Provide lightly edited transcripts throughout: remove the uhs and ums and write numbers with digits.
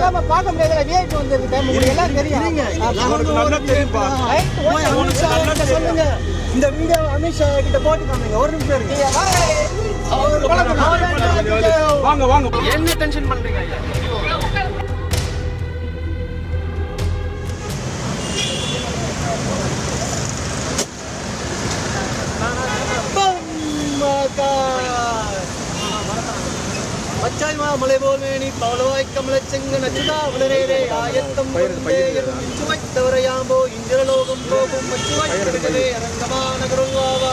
இல்லாம பார்க்க முடியாத விஐபி வந்திருக்கு டைம் உங்களுக்கு எல்லாம் தெரியும். சொல்லுங்க இந்த வீடியோ அமித்ஷா கிட்ட போட்டு காமிங்க. ஒரு நிமிஷம் இருக்கு. வாங்க வாங்க. என்ன டென்ஷன் பண்றீங்க? மச்சாய்மா மலை போல்வேணி பவளவாய் கமல செங்க நச்சுதா வளரேரே ஆயத்தம் சுவைத்தவரையாம்போ இந்திரலோகம் போகும் மச்சுவாய்களே அரங்கமா நகருவாவா.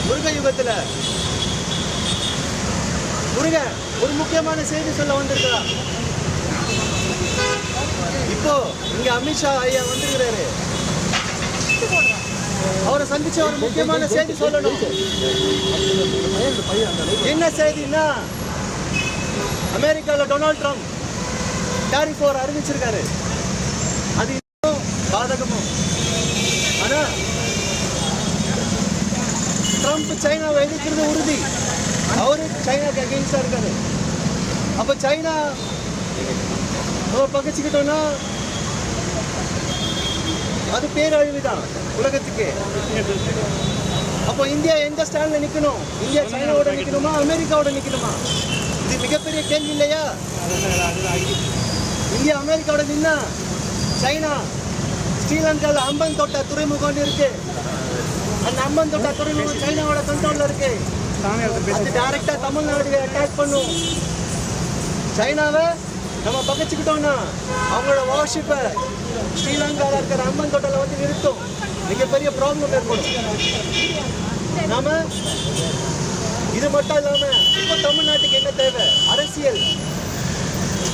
முருக யுகத்துல முருக ஒரு முக்கியமான செய்தி சொல்ல வந்திருக்கா. இப்போ இங்க அமித்ஷா ஐயா வந்திருக்கிறாரு. அவரை சந்திச்சு ஒரு முக்கியமான செய்தி சொல்லணும். என்ன செய்தின்னா அமெரிக்காவில் டொனால்ட் ட்ரம்ப் டாரிஃப் வார் அறிவிச்சிருக்காரு. அது இன்னும் பாதகமும். ஆனா ட்ரம்ப் சைனாவை எதிர்க்கிறது உறுதி. அவரு சைனாக்கு அகெயின்ஸ்டா இருக்காரு. அப்ப சைனா பகச்சுக்கிட்டோம்னா அது பேரழிவுதான் உலகத்துக்கு. அப்போ இந்தியா எந்த ஸ்டாண்ட்ல நிக்கணும்? இந்தியா சைனாவோட நிக்கணுமா அமெரிக்காவோட நிக்கணுமா? இது மிகப்பெரிய கேள்வி இல்லையா? இந்தியா அமெரிக்காவோட நின்னா சைனா ஸ்ரீலங்கால அம்பன் தோட்டா துறைமுகம் இருக்கு. அந்த அம்பன் தோட்டா துறைமுகம் சைனாவோட கண்ட்ரோல்ல இருக்கு. அது டைரக்டா தமிழ்நாடு அட்டாக் பண்ணும். சைனாவை நம்ம பகச்சுக்கிட்டோம்னா அவங்களோட வார்ஷிப்பை ஸ்ரீலங்காவில் இருக்கிற அம்மன் தோட்டல வந்து நிறுத்தும். மிகப்பெரிய ப்ராப்ளம் ஏற்படும். நாம இது மட்டும் இல்லாம இப்போ தமிழ்நாட்டுக்கு என்ன தேவை?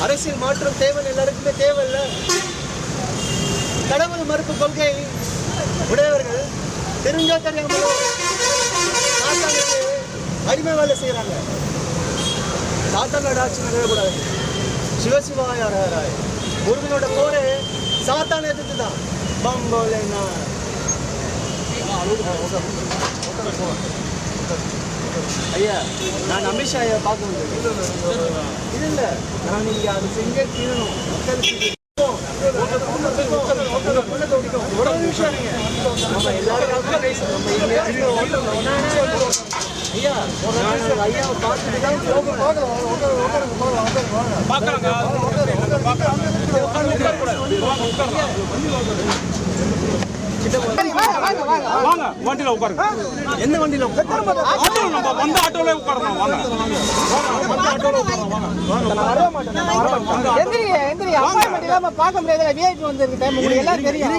அரசியல் மாற்றம் தேவை. எல்லாருக்குமே தேவை இல்லை. கடவுள் மறுப்பு கொள்கை உடையவர்கள் தெரிஞ்சோ தெரியாமலோ சாத்தானுக்கு அடிமை வேலை செய்யறாங்க. சாத்தானோட ஆட்சி நிகழக்கூடாது. சிவசிவாய முருகனோட போரே சாத்தான எதிர்த்து தான். பம்போலேனா ஐயா நான் அமித்ஷா ஐயா பார்க்க முடியும். இது இல்லை, நான் நீங்க அது செஞ்சே தீரணும். ஒரு நிமிஷம் நம்ம எல்லாருக்காக பேசணும். ஐயா ஐயாவை பார்த்துட்டு தான் வாங்க வண்டியில உட்காருங்க. எந்த வண்டியில வந்த ஆட்டோல உட்காரணும். பார்க்க முடியாத விஐபி வந்திருக்கு டைம் உங்களுக்கு எல்லாம் தெரியும்.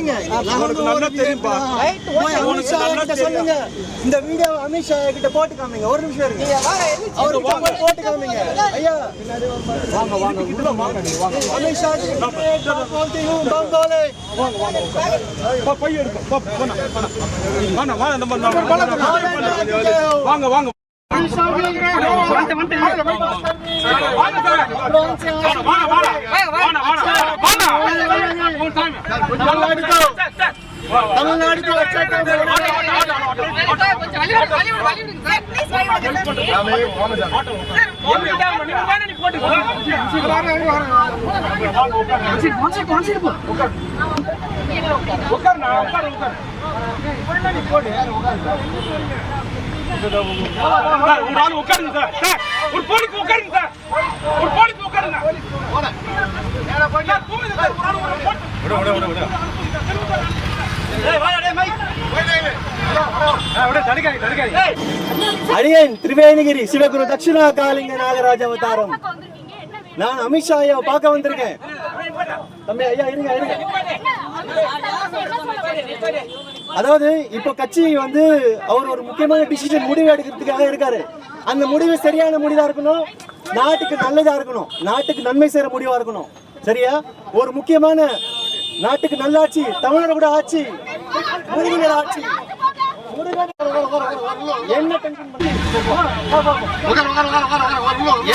சொல்லுங்க இந்த வீடியோ அமித்ஷா கிட்ட போட்டு காமிங்க. ஒரு நிமிஷம் இருக்கு. அவரு போட்டு காமிங்க. ஐயா வாங்க வாங்க உள்ள வாங்க. அமித்ஷா பைய எடுக்க வாங்க வாங்க. தமிழ்நாடு உட்காருங்க சார். ஒரு போலீஸ் உட்காருங்க சார். ஒரு போலீஸ் உட்காருங்க. அடியேன் திரிவேணிகிரி சிவகுரு தட்சிணா காலிங்க நாகராஜ அவதாரம். நான் அமித்ஷா ஐயாவை பார்க்க வந்திருக்கேன். தம்பி ஐயா இருங்க இருங்க. அதாவது இப்போ கட்சி வந்து அவர் ஒரு முக்கியமான டிசிஷன் முடிவு எடுக்கிறதுக்காக இருக்காரு. அந்த முடிவு சரியான முடிவா இருக்கணும். நாட்டுக்கு நல்லதா இருக்கணும். நாட்டுக்கு நன்மை செய்யற முடிவா இருக்கணும். சரியா? ஒரு முக்கியமான நாட்டுக்கு நல்லாட்சி, தமிழரோட கூட ஆட்சி, முருகனோட ஆட்சி.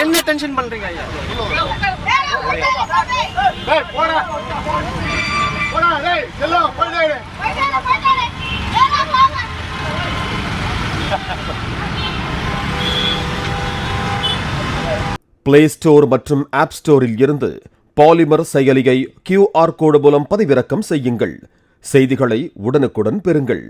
என்ன டென்ஷன் பண்றீங்க ஐயா? பிளே ஸ்டோர் மற்றும் ஆப் ஸ்டோரில் இருந்து பாலிமர் செயலியை QR கோடு மூலம் பதிவிறக்கம் செய்யுங்கள். செய்திகளை உடனுக்குடன் பெறுங்கள்.